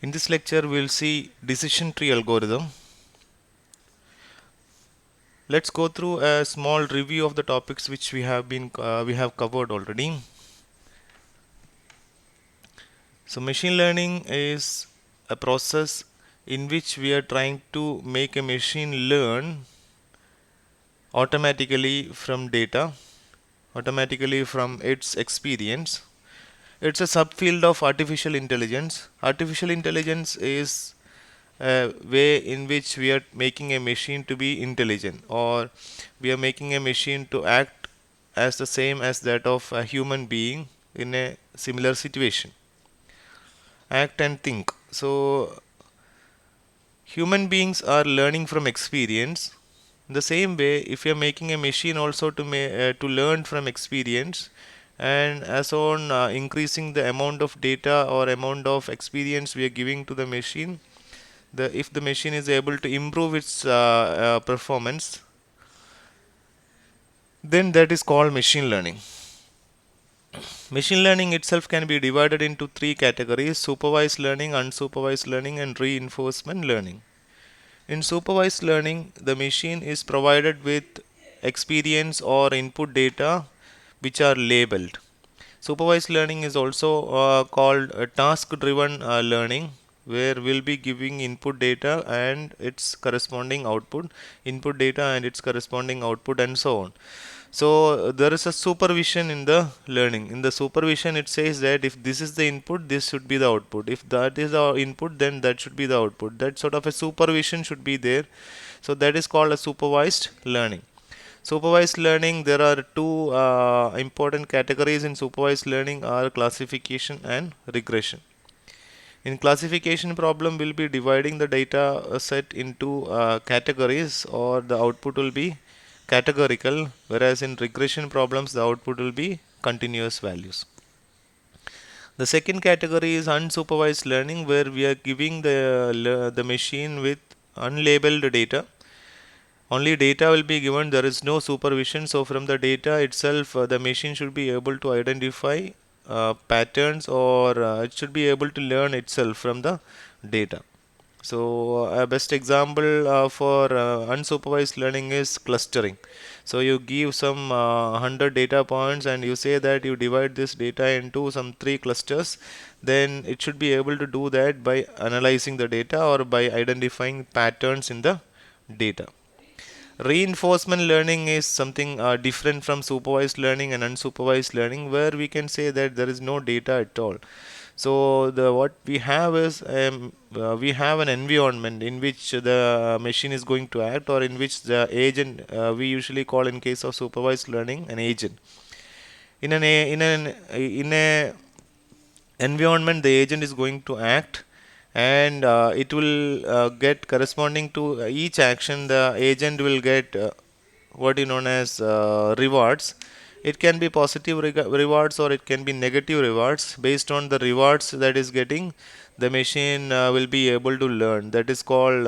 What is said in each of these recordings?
In this lecture, we'll see decision tree algorithm. Let's go through a small review of the topics which we have covered already. So machine learning is a process in which we are trying to make a machine learn automatically from data, automatically from its experience. It's a subfield of artificial intelligence. Artificial intelligence is a way in which we are making a machine to be intelligent, or we are making a machine to act as the same as that of a human being in a similar situation. Act and think. So human beings are learning from experience. In the same way, if you are making a machine also to learn from experience, and as on increasing the amount of data or amount of experience we are giving to the machine, if the machine is able to improve its performance, then that is called machine learning. Machine learning itself can be divided into three categories: supervised learning, unsupervised learning, and reinforcement learning. In supervised learning, the machine is provided with experience or input data which are labeled. Supervised learning is also called task driven learning, where we'll be giving input data and its corresponding output, input data and its corresponding output, and so on. So there is a supervision in the learning. In the supervision, it says that if this is the input, this should be the output. If that is the input, then that should be the output. That sort of a supervision should be there. So that is called a supervised learning. Supervised learning, there are two important categories in supervised learning are classification and regression. In classification problem, we'll be dividing the data set into categories, or the output will be categorical, whereas in regression problems, the output will be continuous values. The second category is unsupervised learning, where we are giving the machine with unlabeled data. Only data will be given, there is no supervision. So from the data itself, the machine should be able to identify patterns, or it should be able to learn itself from the data. So a best example for unsupervised learning is clustering. So you give some 100 data points and you say that you divide this data into some 3 clusters, then it should be able to do that by analyzing the data or by identifying patterns in the data. Reinforcement learning is something different from supervised learning and unsupervised learning, where we can say that there is no data at all. So the what we have is we have an environment in which the machine is going to act, or in which the agent, we usually call in case of supervised learning an agent. In an environment, the agent is going to act, and it will get corresponding to each action. The agent will get what is known as rewards. It can be positive rewards, or it can be negative rewards. Based on the rewards that is getting, the machine will be able to learn. That is called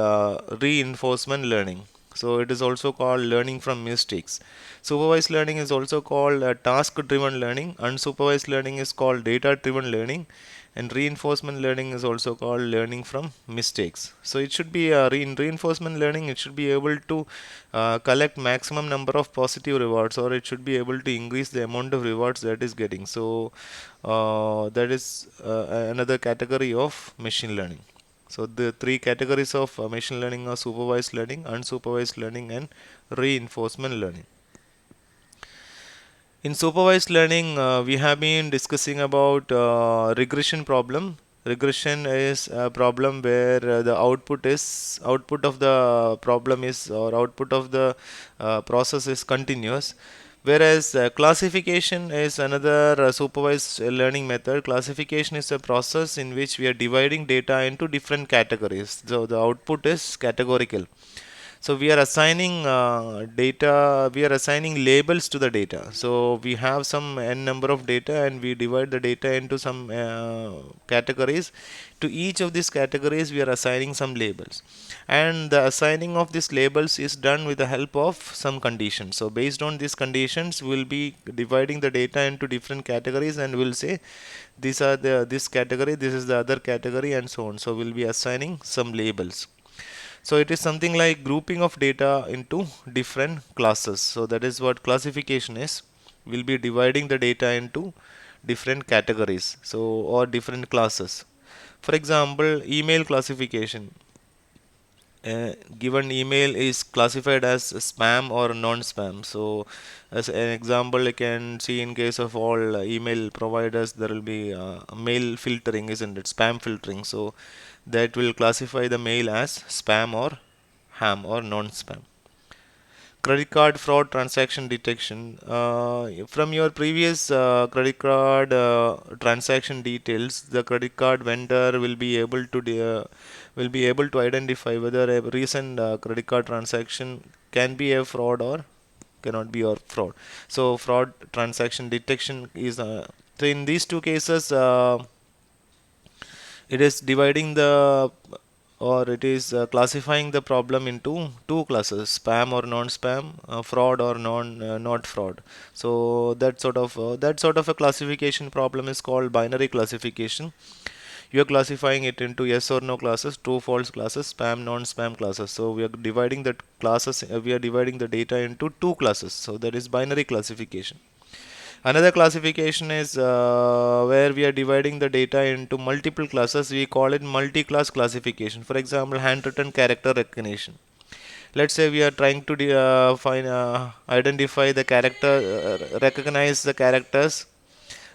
reinforcement learning. So it is also called learning from mistakes. Supervised learning is also called task driven learning. Unsupervised learning is called data driven learning, and reinforcement learning is also called learning from mistakes. So it should be in reinforcement learning, it should be able to collect maximum number of positive rewards, or it should be able to increase the amount of rewards that is getting. So that is another category of machine learning. So the three categories of machine learning are supervised learning, unsupervised learning, and reinforcement learning. In supervised learning, we have been discussing about regression problem. Regression is a problem where the output of the problem is, or output of the process is continuous. Whereas classification is another supervised learning method. Classification is a process in which we are dividing data into different categories. So the output is categorical. So we are assigning we are assigning labels to the data. So we have some n number of data and we divide the data into some categories. To each of these categories, we are assigning some labels. And the assigning of these labels is done with the help of some conditions. So based on these conditions, we'll be dividing the data into different categories and we'll say these are this category, this is the other category, and so on. So we'll be assigning some labels. So it is something like grouping of data into different classes. So that is what classification is. We'll be dividing the data into different categories. So or different classes. For example, email classification. Given email is classified as spam or non-spam. So as an example, I can see in case of all email providers, there will be mail filtering, isn't it? Spam filtering. So that will classify the mail as spam or ham or non-spam. Credit card fraud transaction detection. From your previous credit card transaction details, the credit card vendor will be able to identify whether a recent credit card transaction can be a fraud or cannot be a fraud. So fraud transaction detection is so in these two cases, it is dividing the or it is classifying the problem into two classes, spam or non-spam, fraud or not fraud. So that sort of a classification problem is called binary classification. You are classifying it into yes or no classes, true false classes, spam non-spam classes. So we are dividing the classes, we are dividing the data into two classes. So that is binary classification. Another classification is where we are dividing the data into multiple classes. We call it multi-class classification. For example, handwritten character recognition. Let's say we are trying to identify the character, recognize the characters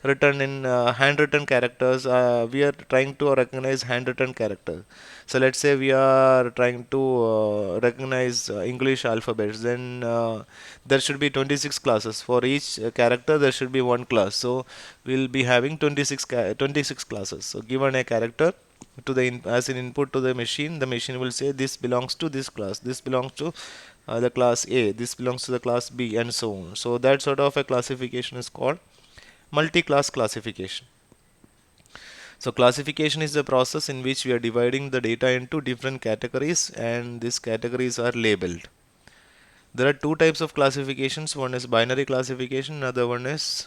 written in handwritten characters. We are trying to recognize handwritten characters. So let's say we are trying to recognize English alphabets. Then there should be 26 classes for each character. There should be one class. So we'll be having 26 classes. So given a character to the as an input to the machine will say this belongs to this class. This belongs to the class A. This belongs to the class B, and so on. So that sort of a classification is called multi-class classification. So classification is the process in which we are dividing the data into different categories and these categories are labeled. There are two types of classifications. One is binary classification, another one is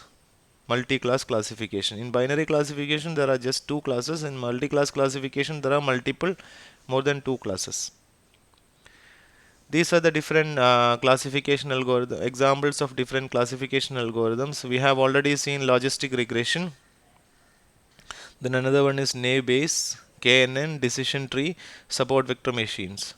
multi-class classification. In binary classification there are just two classes. In multi-class classification there are more than two classes. These are the different classification algorithm examples of different classification algorithms. We have already seen logistic regression. Then another one is naive Bayes, KNN, decision tree, support vector machines.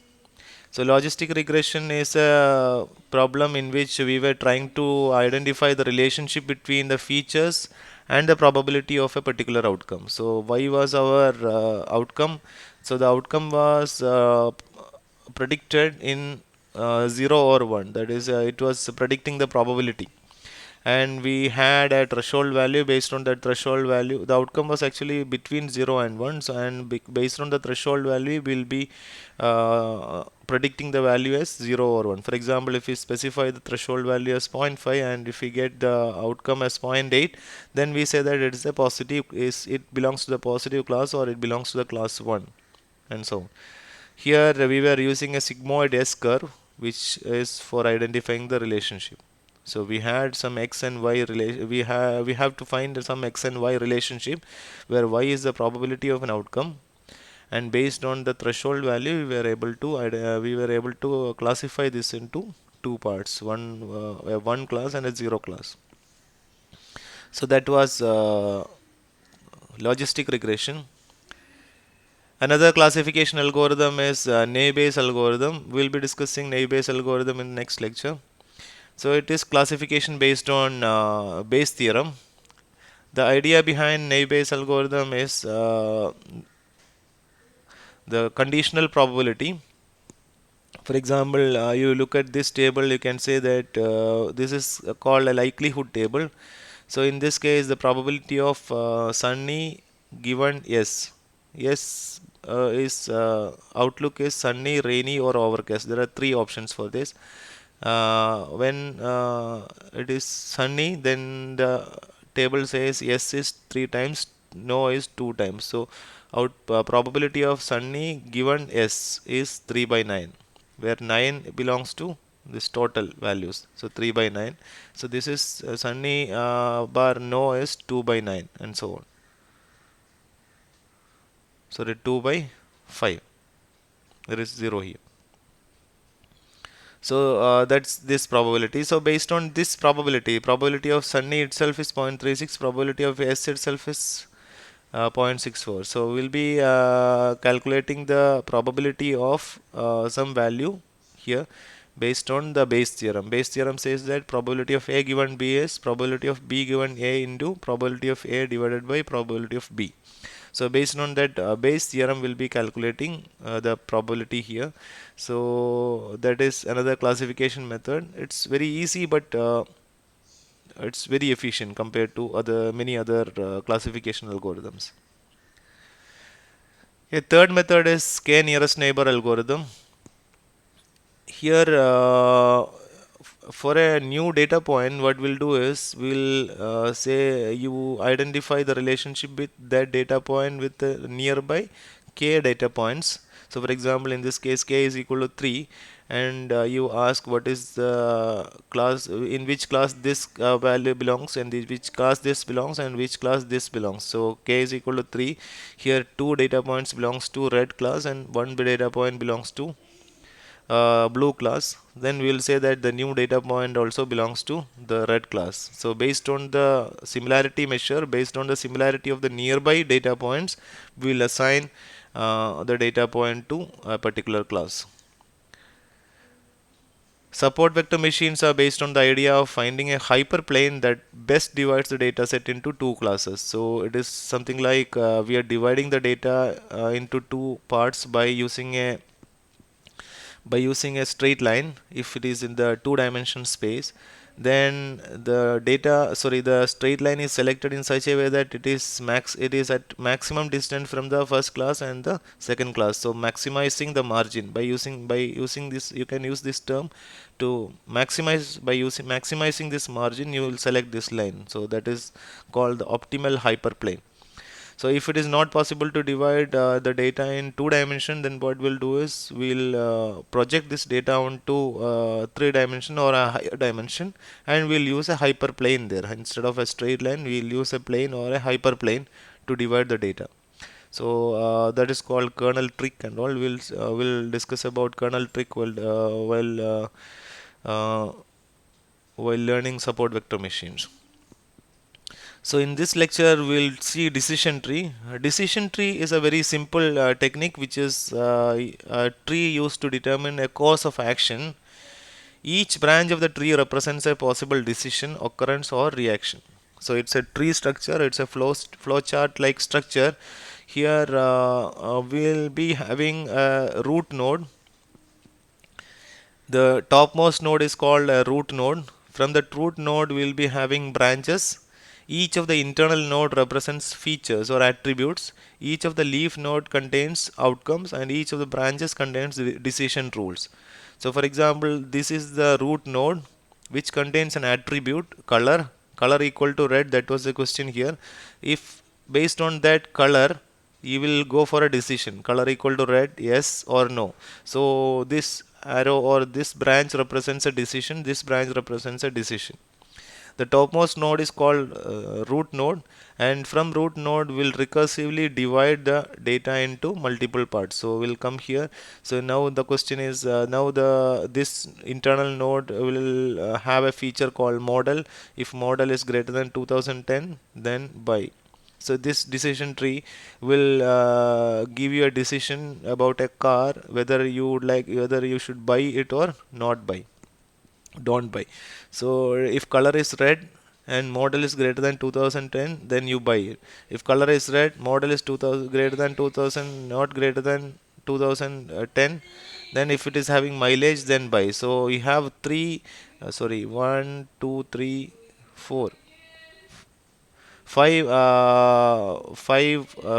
So logistic regression is a problem in which we were trying to identify the relationship between the features and the probability of a particular outcome. So y was our outcome. So the outcome was predicted in 0 or 1. That is, it was predicting the probability, and we had a threshold value. Based on that threshold value, the outcome was actually between 0 and 1. So and based on the threshold value we'll be predicting the value as 0 or 1. For example, if we specify the threshold value as 0.5 and if we get the outcome as 0.8, then we say that it is a positive, it belongs to the positive class or it belongs to the class 1, and so on. Here we were using a sigmoid S curve, which is for identifying the relationship. So we had some x and y relation. We have to find some x and y relationship, where y is the probability of an outcome, and based on the threshold value, we were able to classify this into two parts, a one class and a zero class. So that was logistic regression. Another classification algorithm is naive Bayes algorithm. We'll be discussing naive Bayes algorithm in the next lecture. So it is classification based on Bayes theorem. The idea behind naive Bayes algorithm is the conditional probability. For example, you look at this table, you can say that this is called a likelihood table. So in this case, the probability of Sunny given yes, outlook is sunny, rainy, or overcast. There are three options for this. When it is sunny, then the table says yes is three times, no is two times. So out probability of sunny given S is 3 by 9, where 9 belongs to this total values. So 3 by 9. So this is sunny bar no is 2 by 9 and so on. So the 2 by 5. There is 0 here. So that's this probability. So based on this probability of sunny itself is 0.36, probability of S itself is 0.64. So we'll be calculating the probability of some value here based on the Bayes theorem. Bayes theorem says that probability of A given B is probability of B given A into probability of A divided by probability of B. So based on that Bayes theorem, we'll be calculating the probability here. So that is another classification method. It's very easy, but it's very efficient compared to other many other classification algorithms. A third method is k nearest neighbor algorithm. Here for a new data point, what we'll do is we'll say you identify the relationship with that data point with the nearby k data points. So for example, in this case k is equal to 3, and you ask what is the class, in which class this value belongs, and which class this belongs, and which class this belongs. So k is equal to 3. Here two data points belongs to red class and one data point belongs to blue class. Then we will say that the new data point also belongs to the red class. So based on the similarity measure, based on the similarity of the nearby data points, we will assign the data point to a particular class. Support vector machines are based on the idea of finding a hyperplane that best divides the data set into two classes. So it is something like we are dividing the data into two parts by using a straight line. If it is in the two-dimension space, then the straight line is selected in such a way that it is at maximum distance from the first class and the second class. So maximizing the margin by using this, you can use this term to maximize. By using maximizing this margin, you will select this line. So that is called the optimal hyperplane. So if it is not possible to divide the data in two dimension, then what we'll do is we'll project this data onto three dimension or a higher dimension, and we'll use a hyperplane there. Instead of a straight line, we'll use a plane or a hyperplane to divide the data. So that is called kernel trick and all. We'll discuss about kernel trick uh, while learning support vector machines. So in this lecture, we'll see decision tree. Decision tree is a very simple technique, which is a tree used to determine a course of action. Each branch of the tree represents a possible decision, occurrence, or reaction. So it's a tree structure. It's a flow chart like structure. Here we'll be having a root node. The topmost node is called a root node. From the root node, we'll be having branches. Each of the internal node represents features or attributes. Each of the leaf node contains outcomes, and each of the branches contains decision rules. So for example, this is the root node, which contains an attribute color equal to red. That was the question here. If based on that color, you will go for a decision, color equal to red, yes or no. So this arrow or this branch represents a decision, this branch represents a decision. The topmost node is called root node, and from root node we'll recursively divide the data into multiple parts. So we'll come here. So now the question is, now this internal node will have a feature called model. If model is greater than 2010, then buy. So this decision tree will give you a decision about a car, whether you should buy it or not buy, don't buy. So if color is red and model is greater than 2010, then you buy it. If color is red, model is 2000 greater than 2000, not greater than 2010, then if it is having mileage, then buy. So you have three, sorry, one, two, three, four. five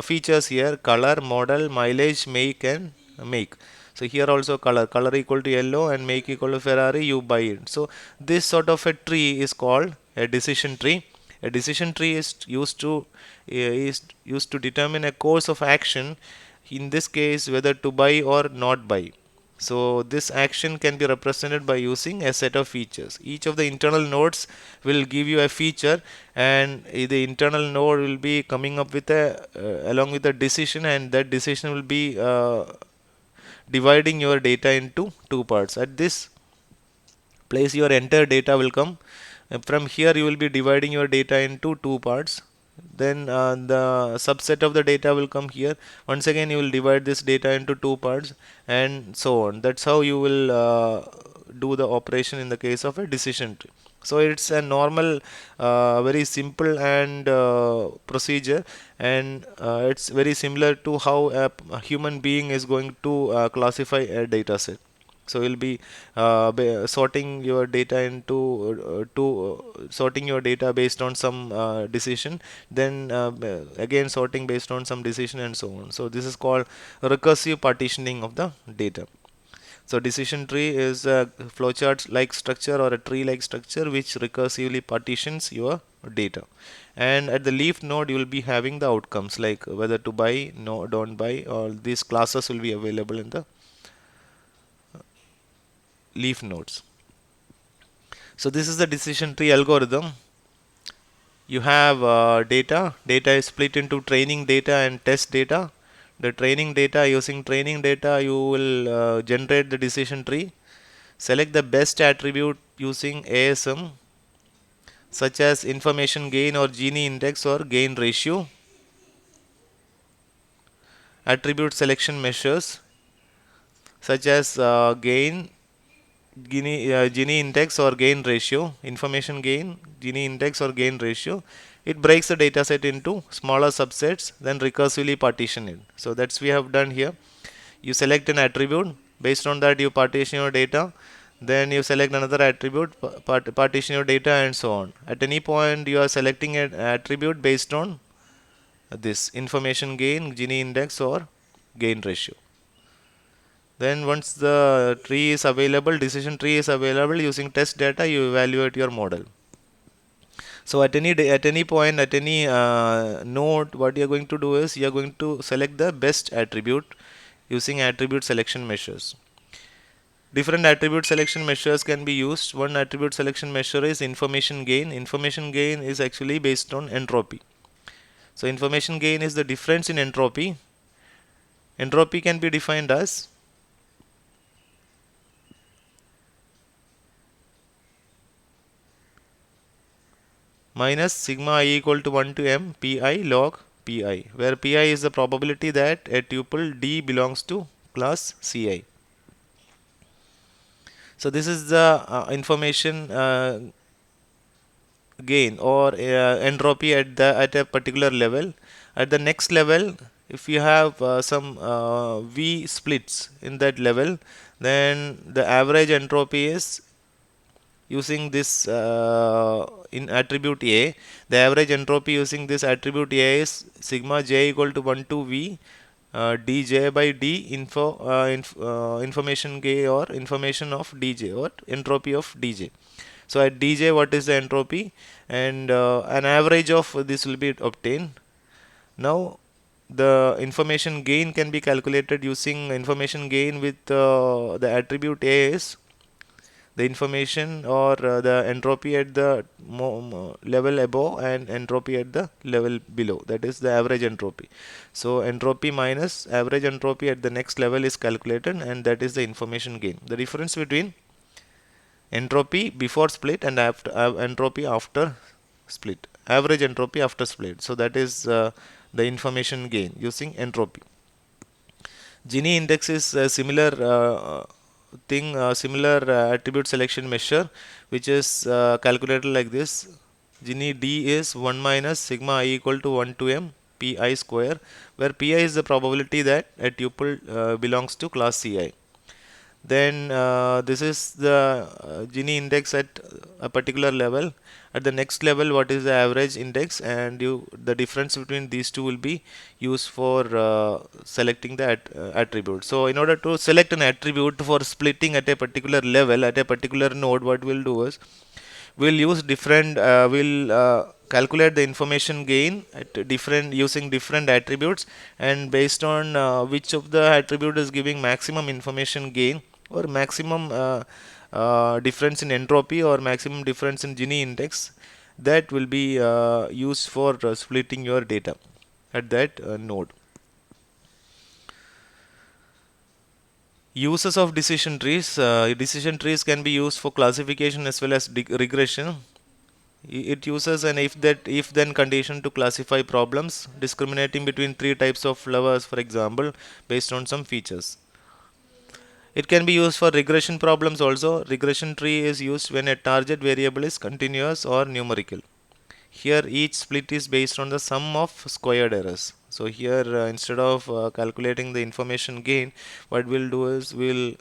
features here: color, model, mileage, make. So here also color equal to yellow and make equal to Ferrari, you buy it. So this sort of a tree is called a decision tree. A decision tree is used to determine a course of action, in this case whether to buy or not buy. So this action can be represented by using a set of features. Each of the internal nodes will give you a feature, and the internal node will be coming up with a along with a decision, and that decision will be dividing your data into two parts. At this place your entire data will come. From here you will be dividing your data into two parts. Then the subset of the data will come here. Once again you will divide this data into two parts, and so on. That's how you will do the operation in the case of a decision tree. So it's a normal, very simple and procedure, and it's very similar to how a human being is going to classify a data set. So you'll be sorting your data into sorting your data based on some decision, then again sorting based on some decision, and so on. So this is called recursive partitioning of the data. So decision tree is a flowchart like structure or a tree like structure which recursively partitions your data. And at the leaf node you will be having the outcomes like whether to buy, no, don't buy. All these classes will be available in the leaf nodes. So this is the decision tree algorithm. You have data. Data is split into training data and test data. The training data, using training data you will generate the decision tree. Select the best attribute using ASM, such as information gain or Gini index or gain ratio. Attribute selection measures such as Gini index or gain ratio, information gain, Gini index or gain ratio. It breaks the data set into smaller subsets, then recursively partition it. So that's we have done here. You select an attribute, based on that you partition your data, then you select another attribute, partition your data, and so on. At any point you are selecting an attribute based on this information gain, Gini index or gain ratio. Then once the tree is available, decision tree is available, using test data you evaluate your model. So at any point, at any node, what you are going to do is you are going to select the best attribute using attribute selection measures. Different attribute selection measures can be used. One attribute selection measure is information gain. Information gain is actually based on entropy. So information gain is the difference in entropy. Entropy can be defined as minus sigma I equal to 1 to m pi log pi, where pi is the probability that a tuple D belongs to class Ci. So this is the information gain or entropy at a particular level. At the next level, if you have some V splits in that level, then the average entropy is using this in attribute A. The average entropy using this attribute A is sigma j equal to 1 to V dj by d information k or information of dj or entropy of dj. So at dj what is the entropy, and an average of this will be obtained. Now the information gain can be calculated using information gain with the attribute A is the information or the entropy at the level above and entropy at the level below, that is the average entropy. So entropy minus average entropy at the next level is calculated, and that is the information gain. The difference between entropy before split and after entropy after split, average entropy after split. So that is the information gain using entropy. Gini index is a similar thing, similar attribute selection measure, which is calculated like this. Gini D is 1 minus sigma I equal to 1 to m pi square, where pi is the probability that a tuple belongs to class Ci. Then this is the Gini index at a particular level. At the next level, what is the average index, and the difference between these two will be used for selecting the attribute. So in order to select an attribute for splitting at a particular level at a particular node, what we'll do is we'll use different we'll calculate the information gain at different using different attributes, and based on which of the attribute is giving maximum information gain or maximum difference in entropy or maximum difference in Gini index, that will be used for splitting your data at that node. Uses of decision trees. Decision trees can be used for classification as well as regression. It uses an if then condition to classify problems, discriminating between three types of flowers, for example, based on some features. It can be used for regression problems also. Regression tree is used when a target variable is continuous or numerical. Here each split is based on the sum of squared errors. So here instead of calculating the information gain, what we'll do is we'll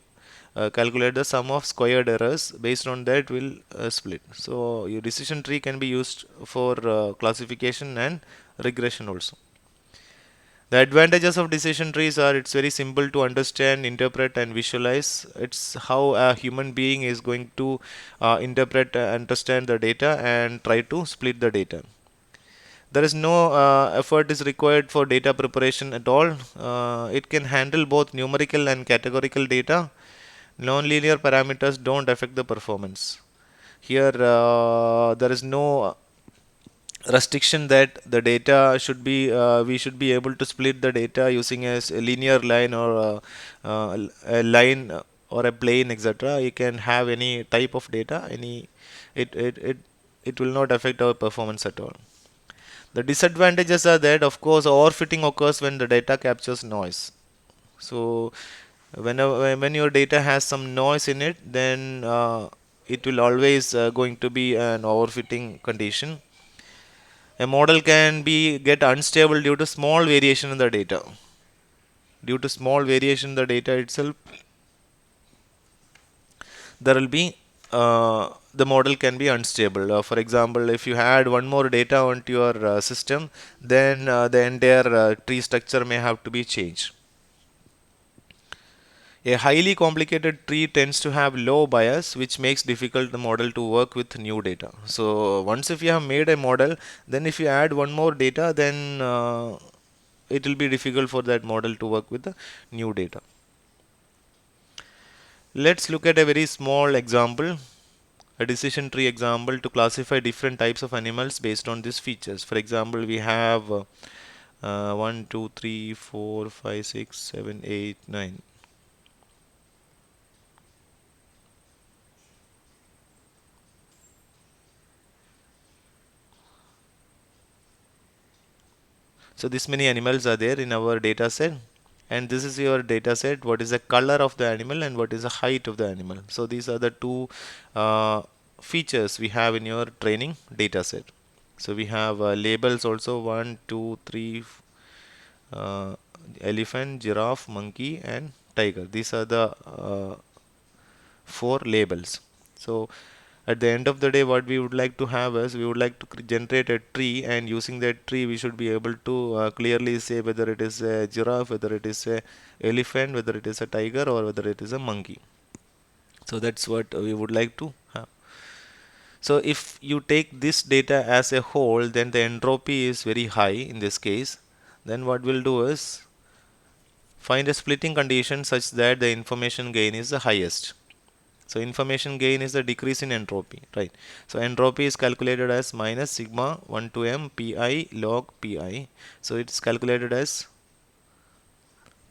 calculate the sum of squared errors. Based on that we'll split. So your decision tree can be used for classification and regression also. The advantages of decision trees are it's very simple to understand, interpret, and visualize. It's how a human being is going to interpret, understand the data, and try to split the data. There is no effort is required for data preparation at all. It can handle both numerical and categorical data. Non-linear parameters don't affect the performance. Here, there is no restriction that the data should be we should be able to split the data using a linear line or a line or a plane, etc. You can have any type of data, any it it it it will not affect our performance at all. The disadvantages are that, of course, overfitting occurs when the data captures noise. So, when your data has some noise in it, then it will always going to be an overfitting condition. A model can be get unstable due to small variation in the data. Due to small variation in the data itself, there will be the model can be unstable. For example, if you add one more data onto your system, then the entire tree structure may have to be changed. A highly complicated tree tends to have low bias, which makes difficult the model to work with new data. So once if you have made a model, then if you add one more data, then it will be difficult for that model to work with the new data. Let's look at a very small example, a decision tree example to classify different types of animals based on these features. For example, we have 1, 2, 3, 4, 5, 6, 7, 8, 9. So this many animals are there in our data set, and this is your data set. What is the color of the animal and what is the height of the animal? So these are the two features we have in your training data set. So we have labels also 1, 2, 3, elephant, giraffe, monkey, and tiger. These are the four labels. So at the end of the day, what we would like to have is we would like to generate a tree, and using that tree we should be able to clearly say whether it is a giraffe, whether it is a elephant, whether it is a tiger, or whether it is a monkey. So that's what we would like to have. So if you take this data as a whole, then the entropy is very high in this case. Then what we'll do is find a splitting condition such that the information gain is the highest. So information gain is the decrease in entropy, right? So entropy is calculated as minus sigma 1 to m pi log pi. So it's calculated as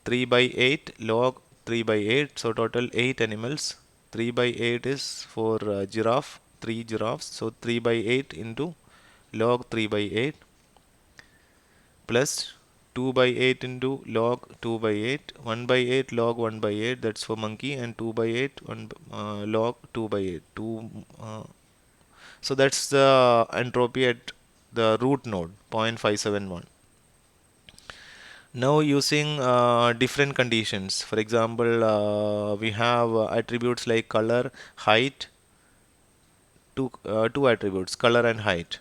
3 by 8 log 3 by 8. So total 8 animals. 3 by 8 is for giraffe, 3 giraffes. So 3 by 8 into log 3 by 8 plus 2 by 8 into log 2 by 8, 1 by 8 log 1 by 8, that's for monkey, and 2 by 8 log 2 by 8. So that's the entropy at the root node 0.571. Now using different conditions, for example, we have attributes like color, height, two attributes, color and height.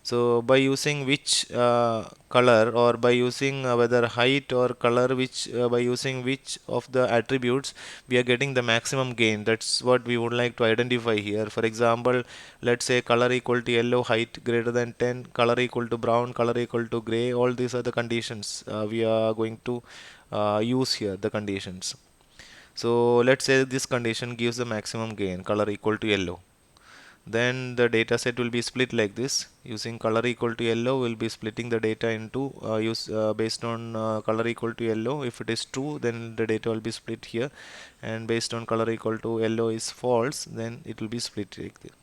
So by using which color, or by using whether height or color, which by using which of the attributes we are getting the maximum gain. That's what we would like to identify here. For example, let's say color equal to yellow, height greater than 10, color equal to brown, color equal to gray. All these are the conditions we are going to use here, the conditions. So let's say this condition gives the maximum gain, color equal to yellow. Then the data set will be split like this. Using color equal to yellow, we'll be splitting the data into based on color equal to yellow. If it is true, then the data will be split here, and based on color equal to yellow is false, then it will be split like this.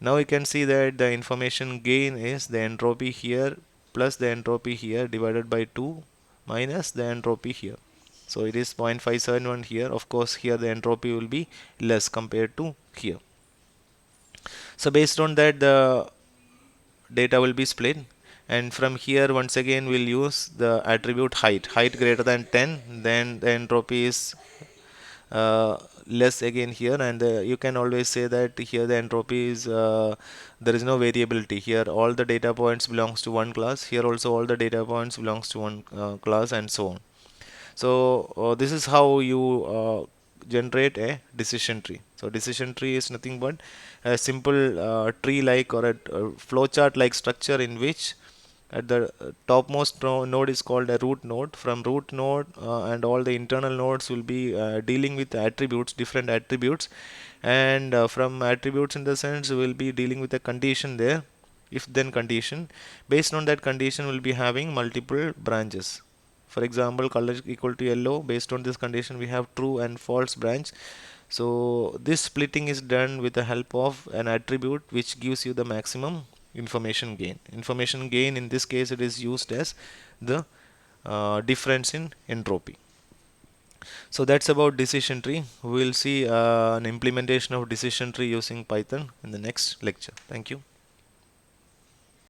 Now you can see that the information gain is the entropy here plus the entropy here divided by 2 minus the entropy here. So it is 0.571 here. Of course, here the entropy will be less compared to here. So based on that, the data will be split, and from here once again we'll use the attribute height greater than 10, then the entropy is uh, less again here, and you can always say that here the entropy is there is no variability here. All the data points belongs to one class. Here also all the data points belongs to one class, and so on. So this is how you generate a decision tree. So decision tree is nothing but a simple tree like, or a flowchart like structure, in which at the topmost node is called a root node. From root node and all the internal nodes will be dealing with attributes, different attributes, and from attributes in the sense we will be dealing with a condition there, if then condition. Based on that condition, we'll be having multiple branches. For example, color equal to yellow, based on this condition we have true and false branch. So this splitting is done with the help of an attribute which gives you the maximum information gain. Information gain, in this case, it is used as the difference in entropy. So that's about decision tree. We will see an implementation of decision tree using Python in the next lecture. Thank you.